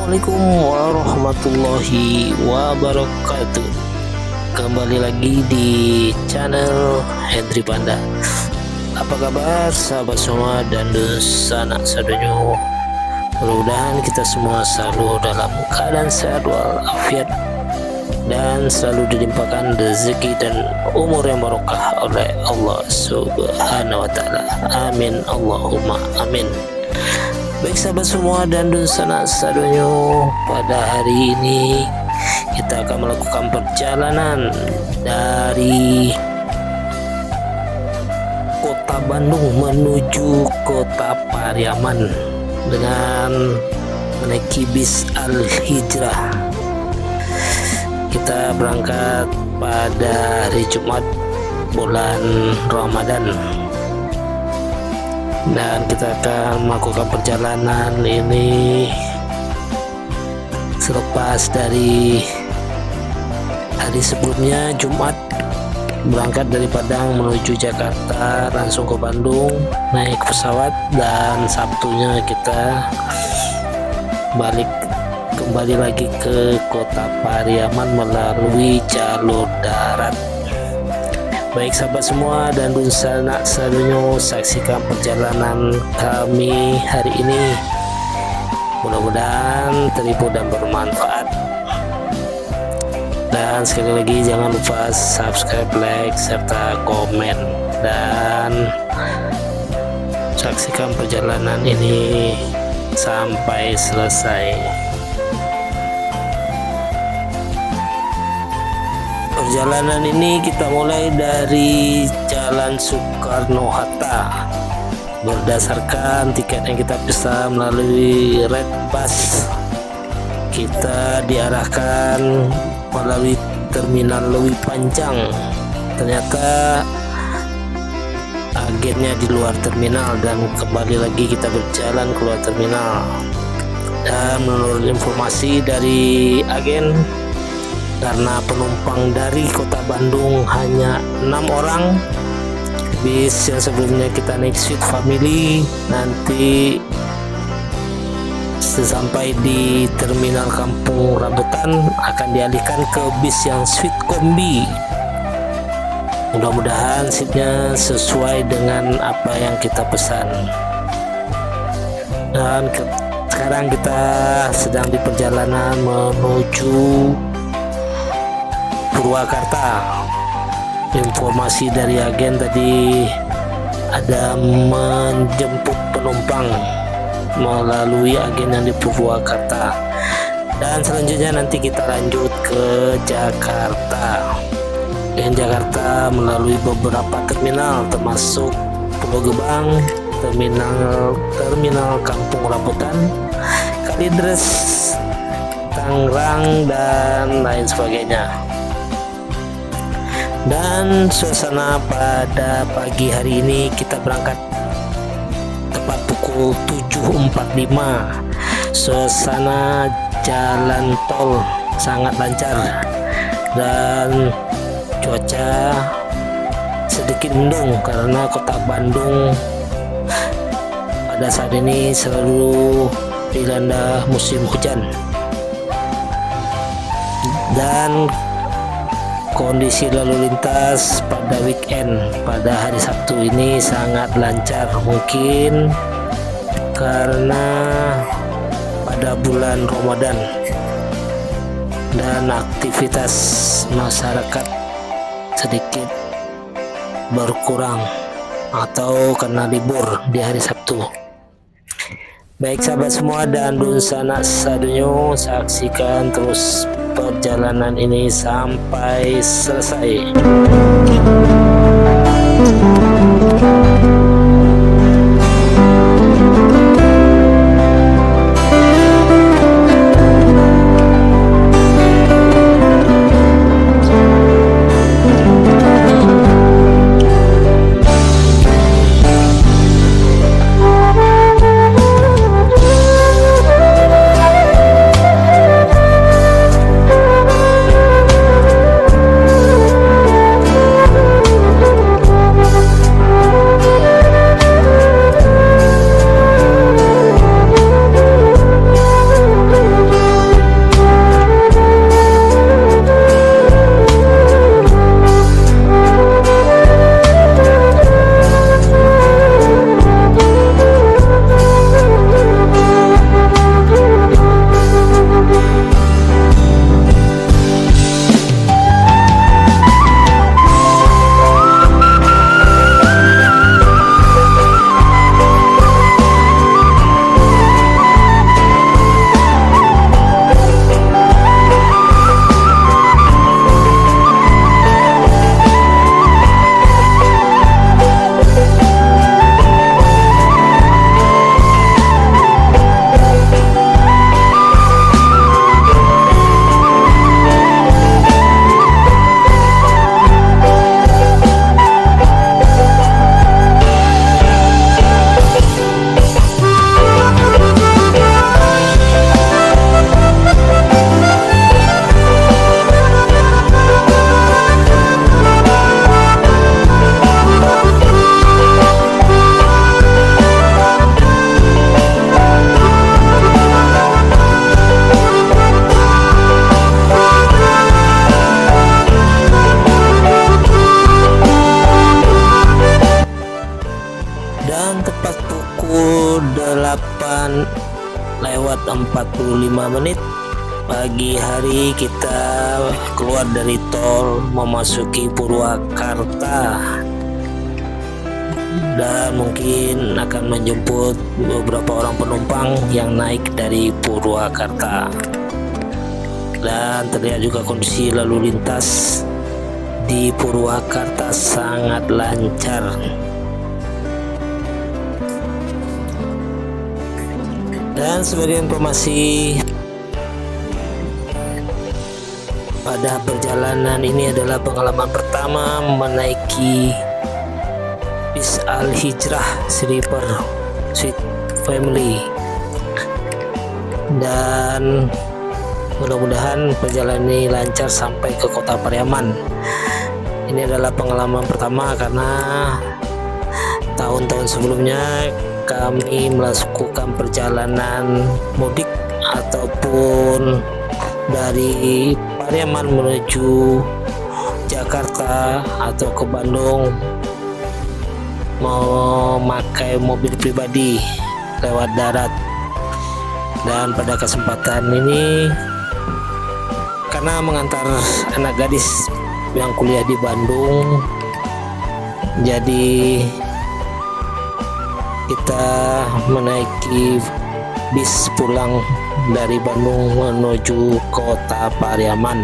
Assalamualaikum warahmatullahi wabarakatuh. Kembali lagi di channel Hendri Panda. Apa kabar sahabat semua dan sanak saudara? Mudah-mudahan kita semua selalu dalam keadaan sehat walafiat dan selalu dilimpahkan rezeki dan umur yang barokah oleh Allah Subhanahu wa taala. Amin Allahumma amin. Baik sahabat semua dan sanak saudara, pada hari ini kita akan melakukan perjalanan dari kota Bandung menuju kota Pariaman dengan menaiki bis Al-Hijrah. Kita berangkat pada hari Jumat bulan Ramadan, dan kita akan melakukan perjalanan ini selepas dari hari sebelumnya Jumat berangkat dari Padang menuju Jakarta langsung ke Bandung naik pesawat, dan Sabtunya kita balik kembali lagi ke kota Pariaman melalui jalur darat. Baik sahabat semua dan sanak saudara, saksikan perjalanan kami hari ini. Mudah-mudahan terhibur dan bermanfaat. Dan sekali lagi jangan lupa subscribe, like, serta komen, dan saksikan perjalanan ini sampai selesai. Perjalanan ini kita mulai dari Jalan Soekarno-Hatta. Berdasarkan tiket yang kita pesan melalui Red Bus, kita diarahkan melalui Terminal Lewi Panjang. Ternyata agennya di luar terminal, dan kembali lagi kita berjalan keluar terminal. Dan menurut informasi dari agen, karena penumpang dari kota Bandung hanya 6 orang, bis yang sebelumnya kita naik suite family, nanti sesampai di terminal Kampung Rambutan akan dialihkan ke bis yang suite kombi. Mudah-mudahan seatnya sesuai dengan apa yang kita pesan. Dan sekarang kita sedang di perjalanan menuju Purwakarta. Informasi dari agen tadi ada menjemput penumpang melalui agen yang di Purwakarta, dan selanjutnya nanti kita lanjut ke Jakarta. Dan Jakarta melalui beberapa terminal termasuk Pulau Gebang, terminal Kampung Rambutan, Kalideres, Tangerang, dan lain sebagainya. Dan suasana pada pagi hari ini kita berangkat tepat pukul 7.45. Suasana jalan tol sangat lancar dan cuaca sedikit mendung karena kota Bandung pada saat ini selalu dilanda musim hujan. Dan kondisi lalu lintas pada weekend pada hari Sabtu ini sangat lancar, mungkin karena pada bulan Ramadan dan aktivitas masyarakat sedikit berkurang atau karena libur di hari Sabtu. Baik sahabat semua dan sanak saudara, saksikan terus perjalanan ini sampai selesai. Dan tepat pukul 8 lewat 45 menit pagi hari kita keluar dari tol memasuki Purwakarta, dan mungkin akan menjemput beberapa orang penumpang yang naik dari Purwakarta. Dan terlihat juga kondisi lalu lintas di Purwakarta sangat lancar. Dan sebagai informasi, pada perjalanan ini adalah pengalaman pertama menaiki bis Al Hijrah Sleeper Suite Family, dan mudah-mudahan perjalanan ini lancar sampai ke kota Pariaman. Ini adalah pengalaman pertama karena tahun-tahun sebelumnya kami melakukan perjalanan mudik ataupun dari Pariaman menuju Jakarta atau ke Bandung memakai mobil pribadi lewat darat. Dan pada kesempatan ini, karena mengantar anak gadis yang kuliah di Bandung, jadi kita menaiki bis pulang dari Bandung menuju kota Pariaman.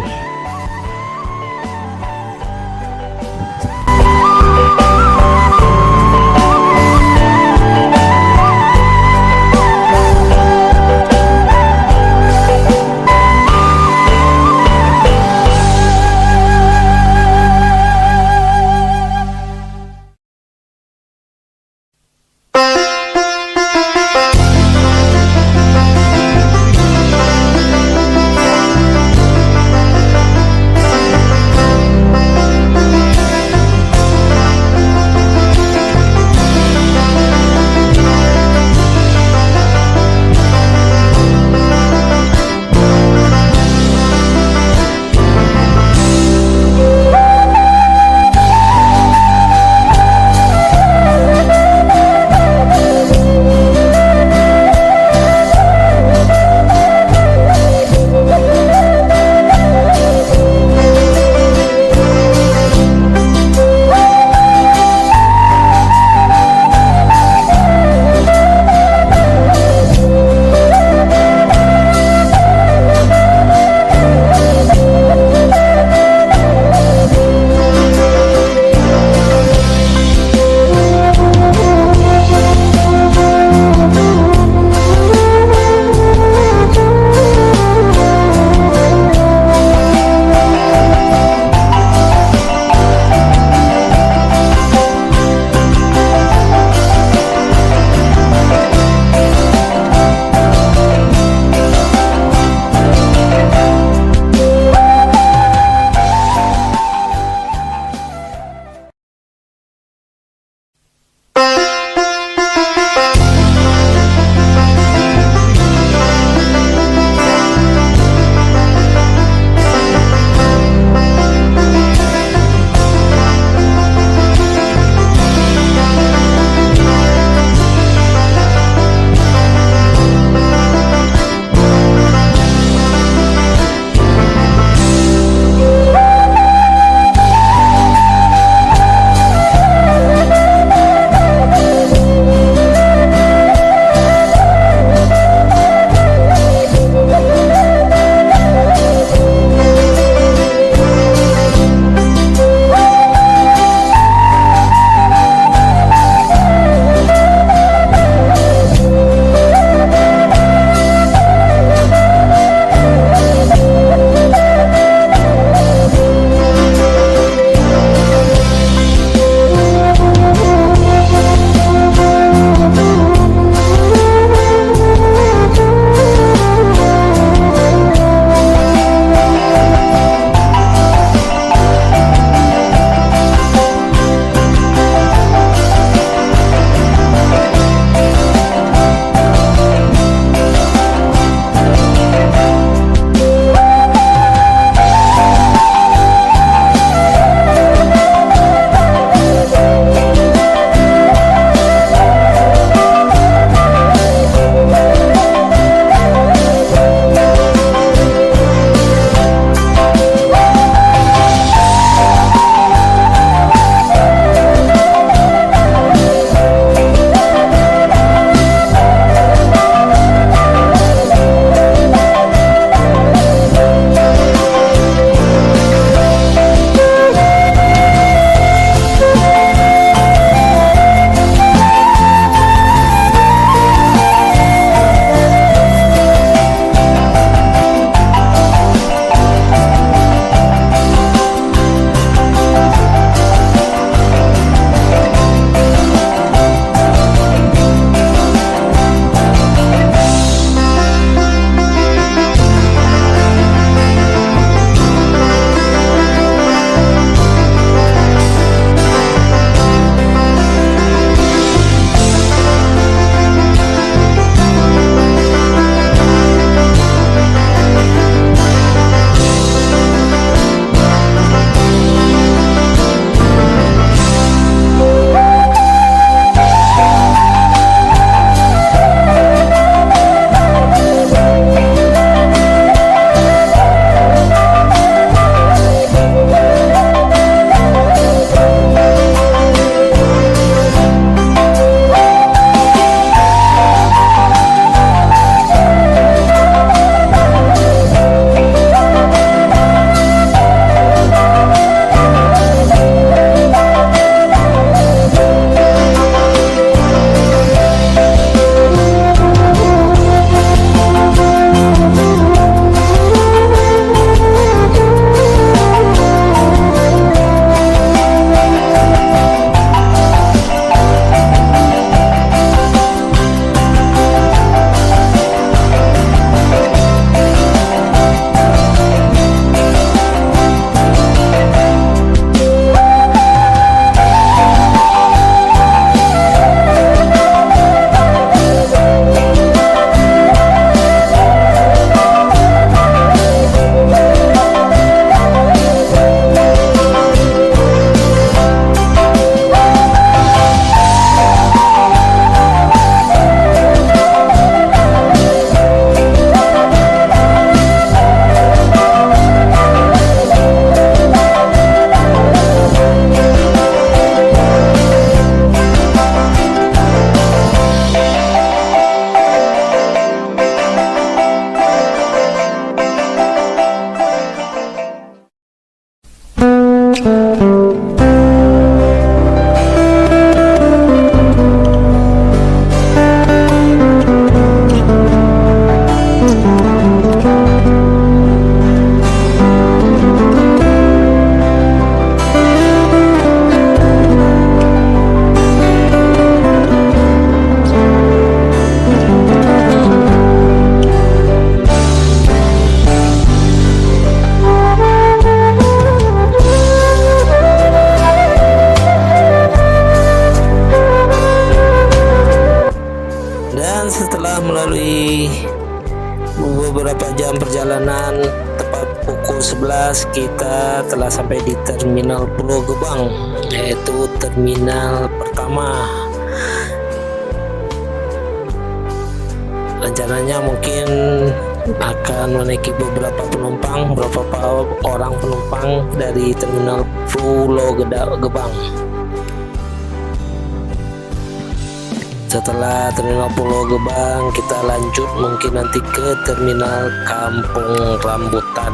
melalui beberapa jam perjalanan, tepat pukul 11 kita telah sampai di Terminal Pulau Gebang, yaitu terminal pertama. Rencananya mungkin akan menaiki beberapa orang penumpang dari Terminal Pulau Gebang. Setelah Terminal Pulau Gebang, kita lanjut mungkin nanti ke Terminal Kampung Rambutan.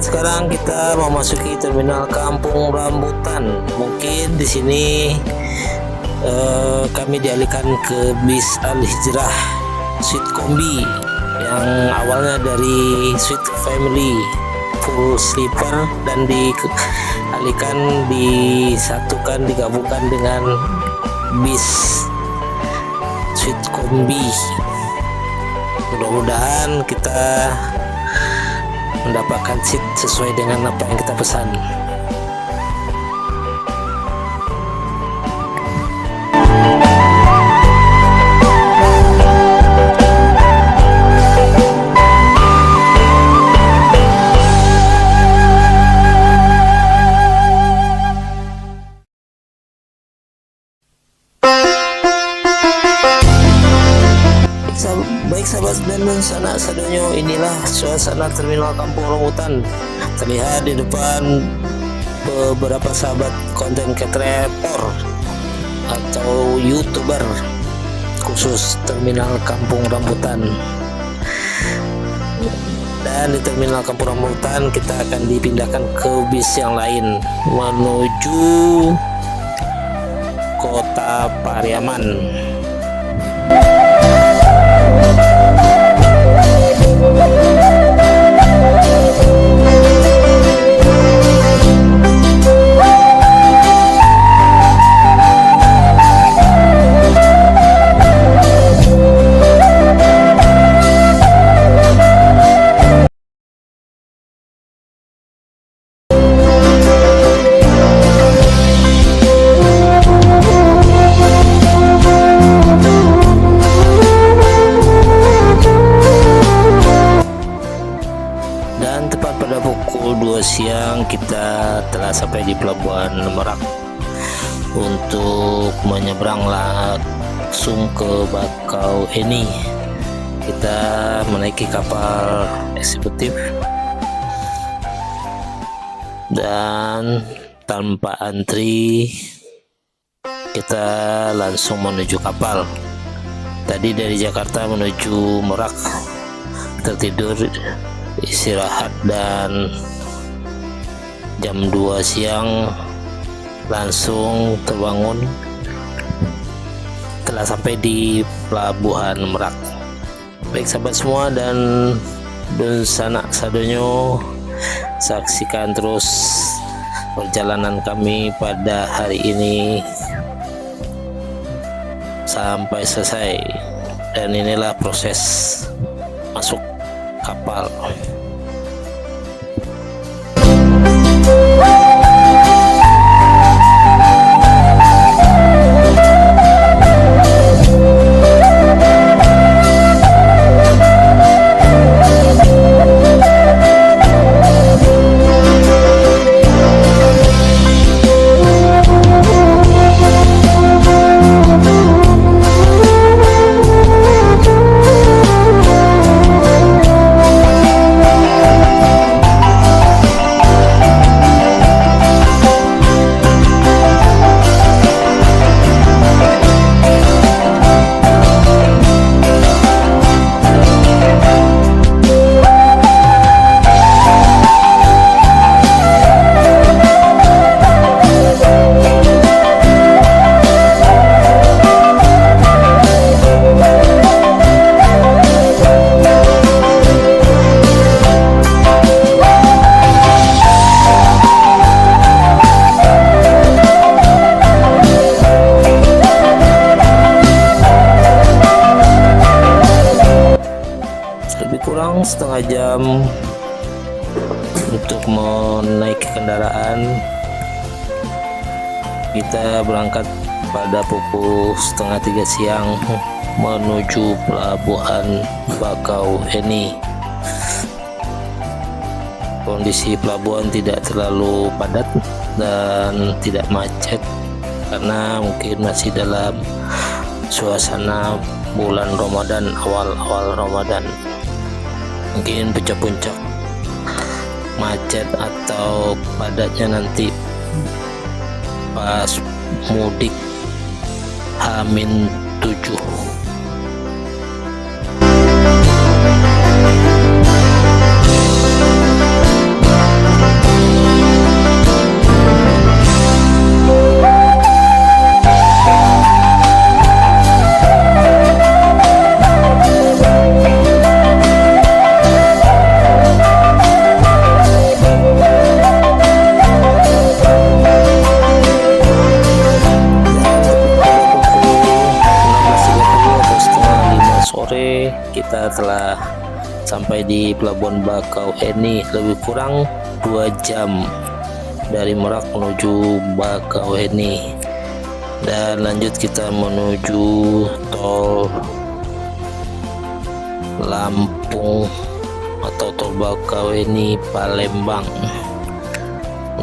Sekarang kita memasuki Terminal Kampung Rambutan. Mungkin di sini kami dialihkan ke bis Al Hijrah Suite Kombi yang awalnya dari Suite Family full sleeper dan digabungkan dengan bis Suite Kombi. Mudah-mudahan kita mendapatkan seat sesuai dengan apa yang kita pesan. Baik sahabat dan sanak sadonyo, inilah suasana Terminal Kampung Rambutan. Terlihat di depan beberapa sahabat konten kreator atau YouTuber khusus Terminal Kampung Rambutan. Dan di Terminal Kampung Rambutan kita akan dipindahkan ke bis yang lain menuju Kota Pariaman. Siang kita telah sampai di Pelabuhan Merak untuk menyeberang langsung ke Bakauheni. Kita menaiki kapal eksekutif dan tanpa antri kita langsung menuju kapal. Tadi dari Jakarta menuju Merak, tertidur, istirahat, dan jam 2 siang langsung terbangun, telah sampai di pelabuhan Merak. Baik sahabat semua dan sanak sadonyo, saksikan terus perjalanan kami pada hari ini sampai selesai. Dan inilah proses masuk kapal. Kurang setengah jam untuk menaiki kendaraan. Kita berangkat pada pukul setengah 3 siang menuju pelabuhan Bakauheni. Kondisi pelabuhan tidak terlalu padat dan tidak macet karena mungkin masih dalam suasana bulan Ramadan, awal-awal Ramadan. Mungkin puncak-puncak macet atau padatnya nanti pas mudik H-7. Kita telah sampai di pelabuhan Bakauheni, lebih kurang 2 jam dari Merak menuju Bakauheni, dan lanjut kita menuju tol Lampung atau tol Bakauheni Palembang.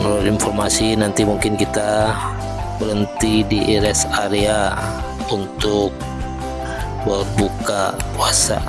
Menurut informasi nanti mungkin kita berhenti di rest area untuk berbuka puasa.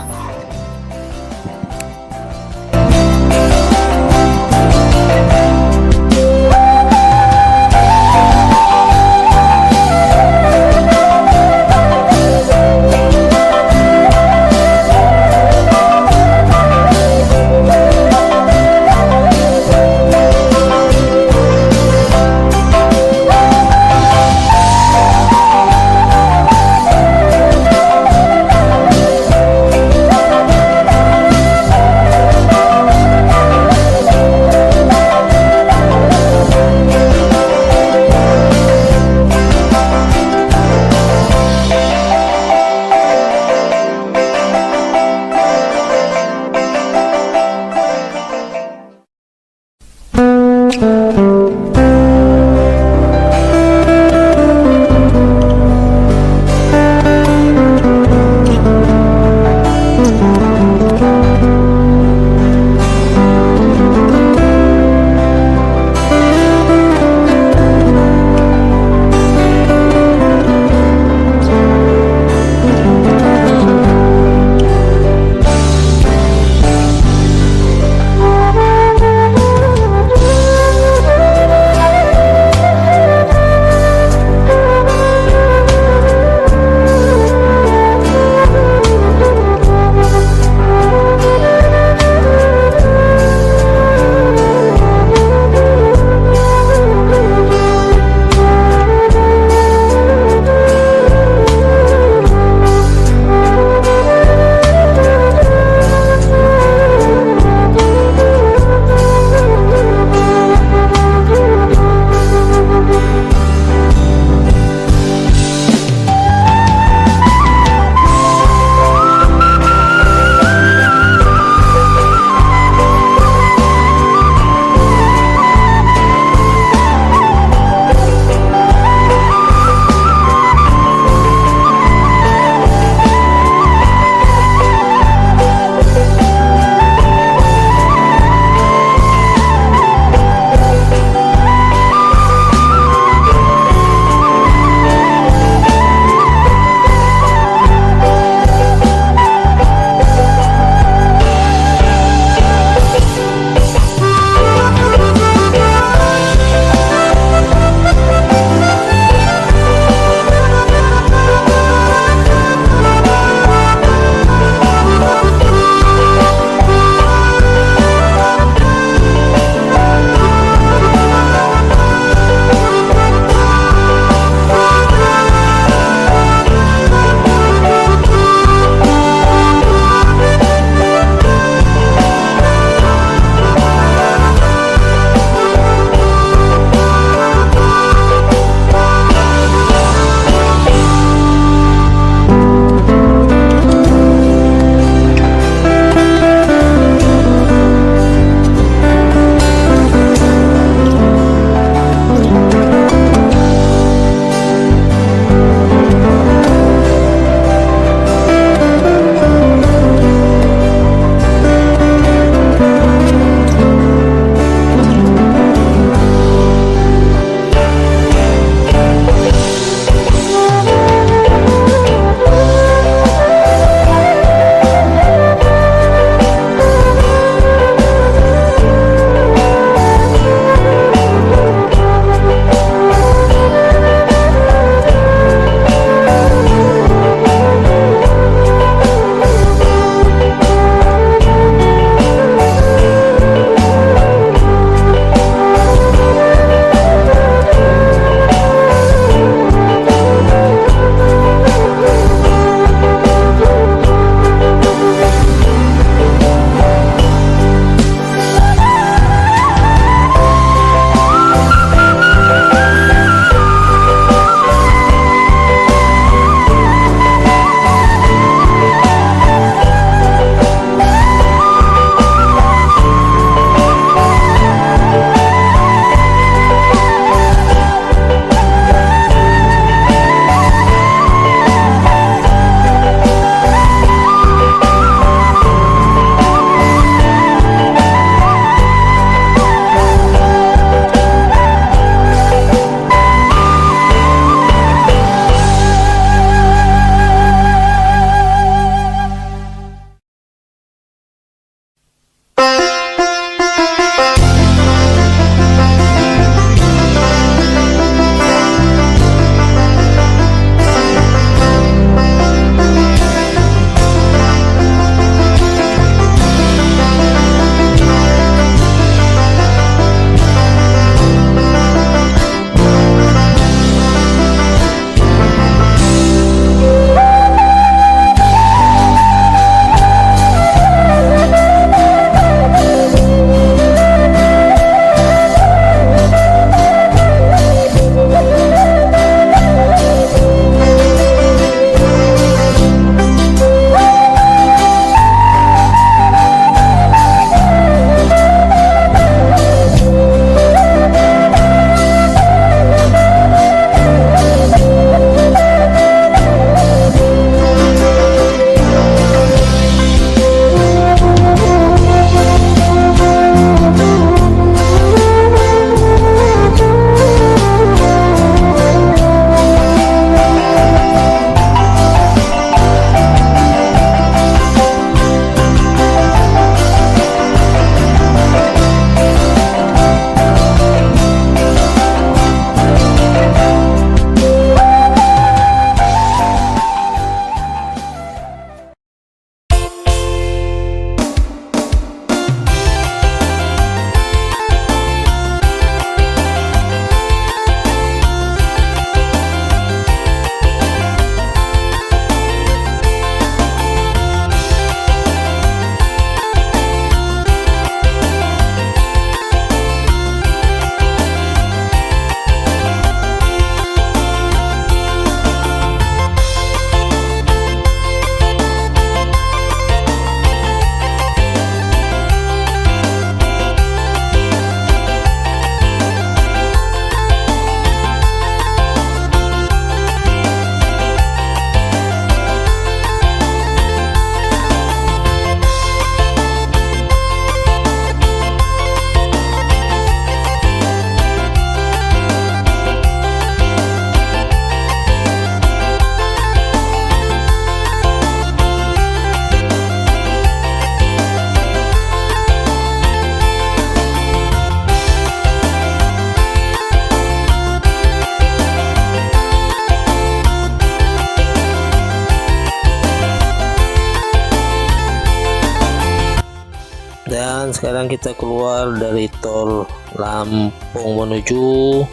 sekarang kita keluar dari tol Lampung menuju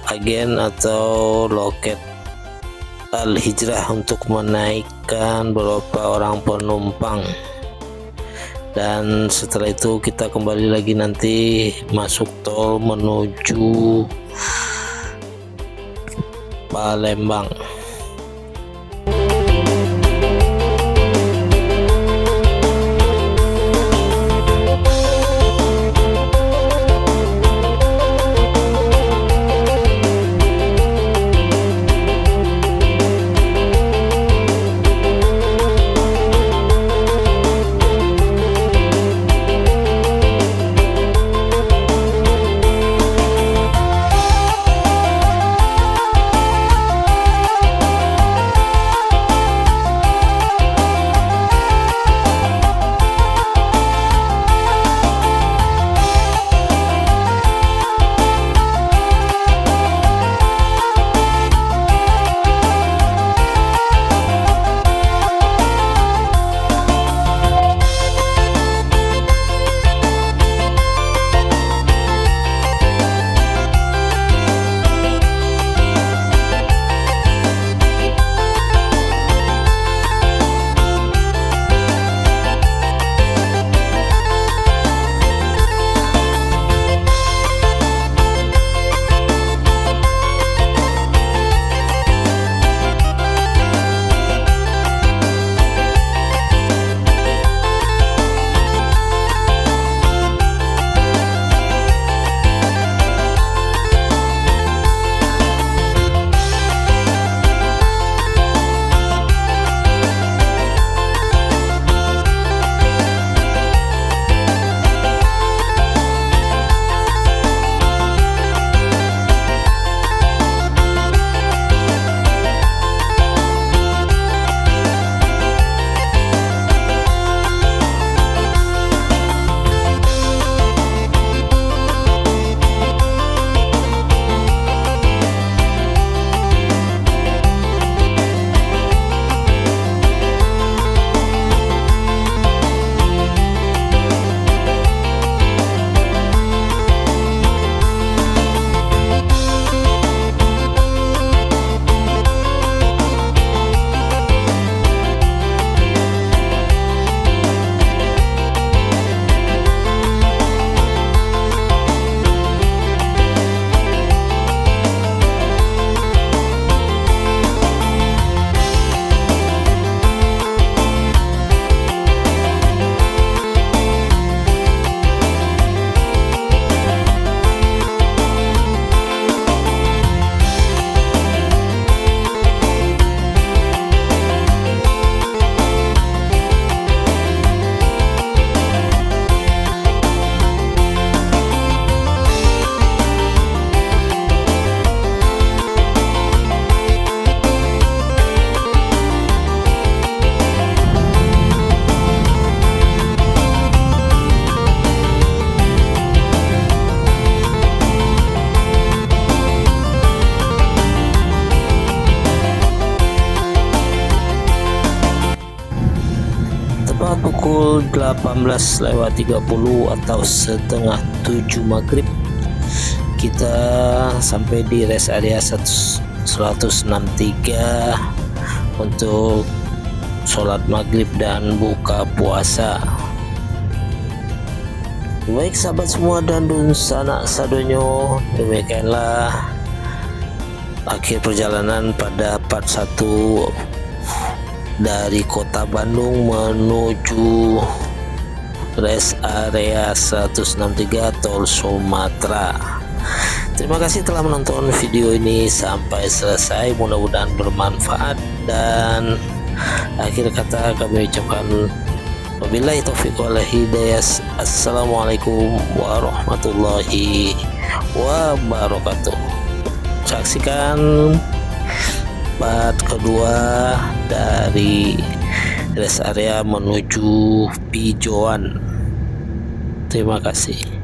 agen atau loket Al Hijrah untuk menaikkan beberapa orang penumpang, dan setelah itu kita kembali lagi nanti masuk tol menuju Palembang. Pukul 18.30 atau setengah 7 maghrib kita sampai di rest area 163 untuk sholat maghrib dan buka puasa. Baik sahabat semua dan dun sanak sadonyo, demikianlah akhir perjalanan pada part 1 dari kota Bandung menuju rest area 163 tol Sumatera. Terima kasih telah menonton video ini sampai selesai, mudah-mudahan bermanfaat, dan akhir kata kami ucapkan wabillahi taufiq wal hidayah. Assalamualaikum warahmatullahi wabarakatuh. Saksikan part kedua dari rest area menuju Pijoan. Terima kasih.